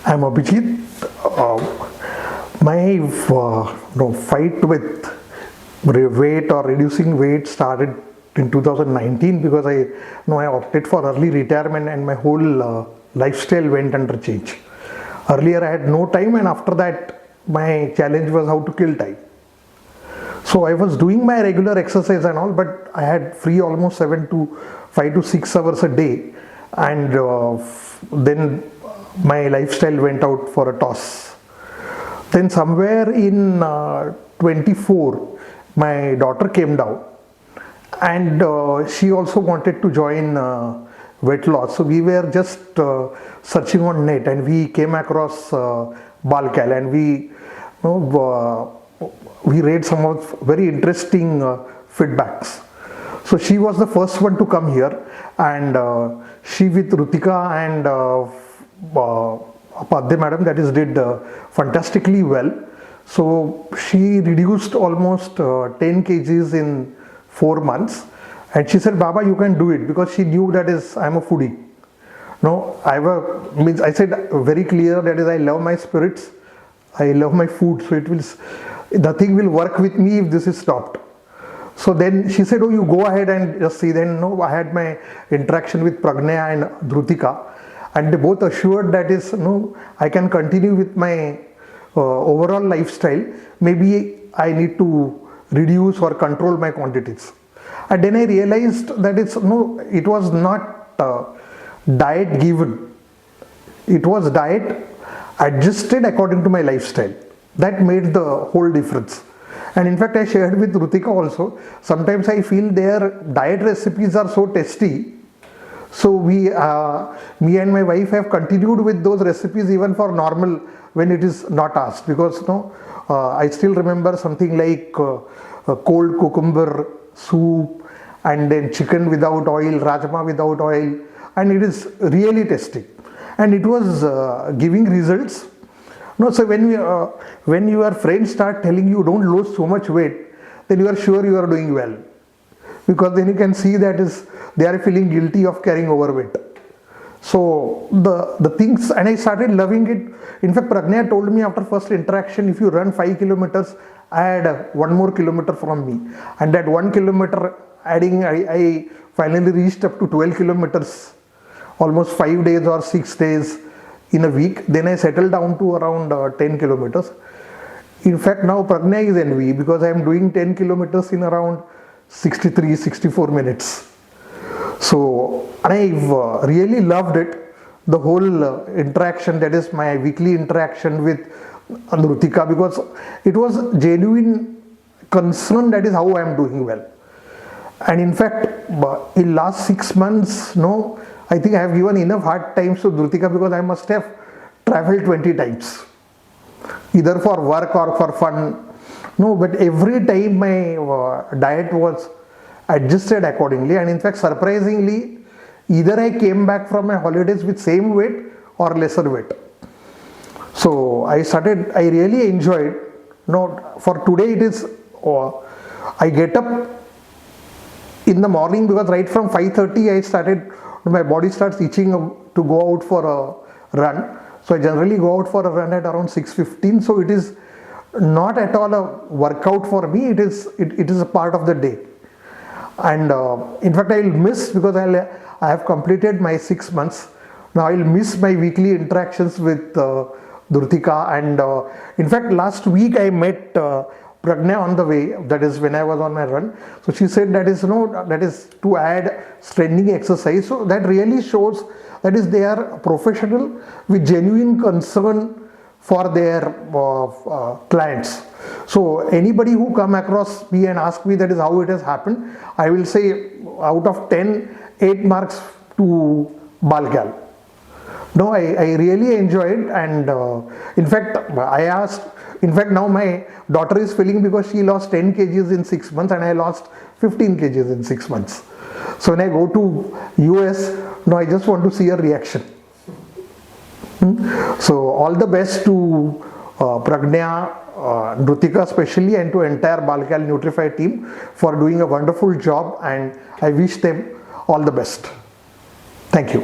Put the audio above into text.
I'm Abhijit. My fight with weight or reducing weight started in 2019 because I opted for early retirement and my whole lifestyle went under change. Earlier I had no time, and after that my challenge was how to kill time. So I was doing my regular exercise and all, but I had free almost 5 to 6 hours a day, and then my lifestyle went out for a toss. Then somewhere in 24, my daughter came down, and she also wanted to join weight loss. So we were just searching on net, and we came across Balcal, and we read some of very interesting feedbacks. So she was the first one to come here, and she with Rutika and Padde madam, that is, did fantastically well. So she reduced almost 10 kgs in 4 months, and she said, "Baba, you can do it," because she knew that I'm a foodie. No, I said very clear, that is, I love my spirits, I love my food, so nothing will work with me if this is stopped. So then she said, "Oh, you go ahead and just see." Then I had my interaction with Pragnya and Dhrutika, and they both assured that I can continue with my overall lifestyle. Maybe I need to reduce or control my quantities. And then I realized that it was not diet given. It was diet adjusted according to my lifestyle. That made the whole difference. And in fact, I shared with Rutika also, sometimes I feel their diet recipes are so tasty. So me and my wife have continued with those recipes even for normal, when it is not asked. Because I still remember something like cold cucumber soup, and then chicken without oil, rajma without oil, and it is really tasty. And it was giving results. So when your friends start telling you don't lose so much weight, then you are sure you are doing well, because then you can see that they are feeling guilty of carrying overweight. So the things, and I started loving it. In fact, Pragnya told me after first interaction, if you run 5 kilometers, add 1 more kilometer from me. And that 1 kilometer adding, I finally reached up to 12 kilometers, almost 5 days or 6 days in a week. Then I settled down to around 10 kilometers. In fact, now Pragnya is envy, because I am doing 10 kilometers in around 64 minutes. So I've really loved it, the whole interaction, that is my weekly interaction with Rutika, because it was genuine concern, that is how I am doing well. And in fact, in last 6 months, I think I have given enough hard times to Dhrutika, because I must have traveled 20 times, either for work or for fun. But every time my diet was adjusted accordingly, and in fact, surprisingly, either I came back from my holidays with same weight or lesser weight. So I really enjoyed. For today it is, I get up in the morning, because right from 5:30 my body starts itching to go out for a run. So I generally go out for a run at around 6:15. So it is not at all a workout for me. It is a part of the day. And in fact, I will miss, because I have completed my 6 months. Now I will miss my weekly interactions with Dhrutika. And in fact, last week I met Pragnya on the way, that is when I was on my run. So she said that is to add strengthening exercise. So that really shows that they are professional with genuine concern for their clients. So anybody who come across me and ask me that is how it has happened, I will say out of 10, 8 marks to Balcal. I really enjoyed, and in fact, now my daughter is feeling, because she lost 10 kgs in 6 months and I lost 15 kgs in 6 months. So when I go to US, I just want to see her reaction. So all the best to Pragnya, Dhrutika especially, and to entire Balcal Nutrefy team for doing a wonderful job, and I wish them all the best. Thank you.